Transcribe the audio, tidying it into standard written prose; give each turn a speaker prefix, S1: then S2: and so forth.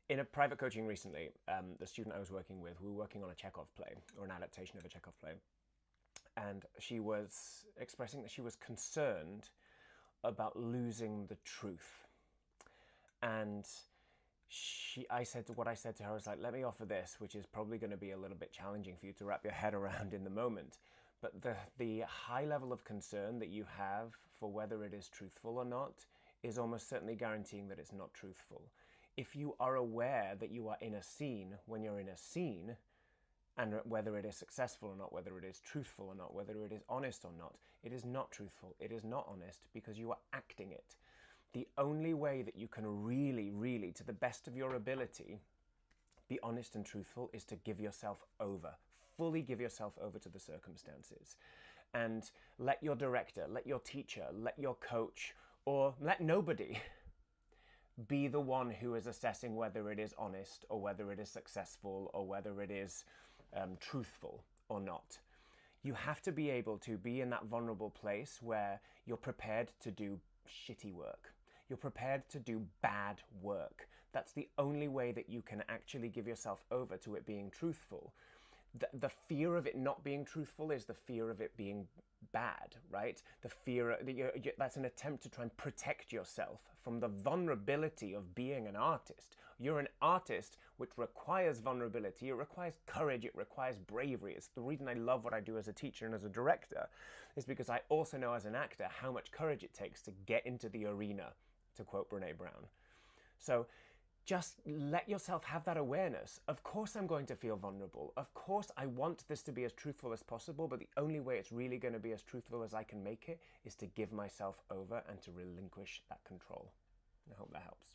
S1: In a private coaching recently, the student I was working with, we were working on a Chekhov play, or an adaptation of a Chekhov play. And she was expressing that she was concerned about losing the truth. And I said to her, I was like, let me offer this, which is probably going to be a little bit challenging for you to wrap your head around in the moment. But the high level of concern that you have for whether it is truthful or not is almost certainly guaranteeing that it's not truthful. If you are aware that you are in a scene when you're in a scene, and whether it is successful or not, whether it is truthful or not, whether it is honest or not, it is not truthful, it is not honest, because you are acting it. The only way that you can really, really, to the best of your ability, be honest and truthful is to give yourself over, fully give yourself over to the circumstances. And let your director, let your teacher, let your coach, or let nobody be the one who is assessing whether it is honest or whether it is successful or whether it is truthful or not. You have to be able to be in that vulnerable place where you're prepared to do shitty work. You're prepared to do bad work. That's the only way that you can actually give yourself over to it being truthful. The fear of it not being truthful is the fear of it being bad, right? The fear that's an attempt to try and protect yourself from the vulnerability of being an artist. You're an artist, which requires vulnerability. It requires courage. It requires bravery. It's the reason I love what I do as a teacher and as a director, is because I also know as an actor how much courage it takes to get into the arena, to quote Brene Brown. So just let yourself have that awareness. Of course I'm going to feel vulnerable. Of course I want this to be as truthful as possible, but the only way it's really going to be as truthful as I can make it is to give myself over and to relinquish that control. I hope that helps.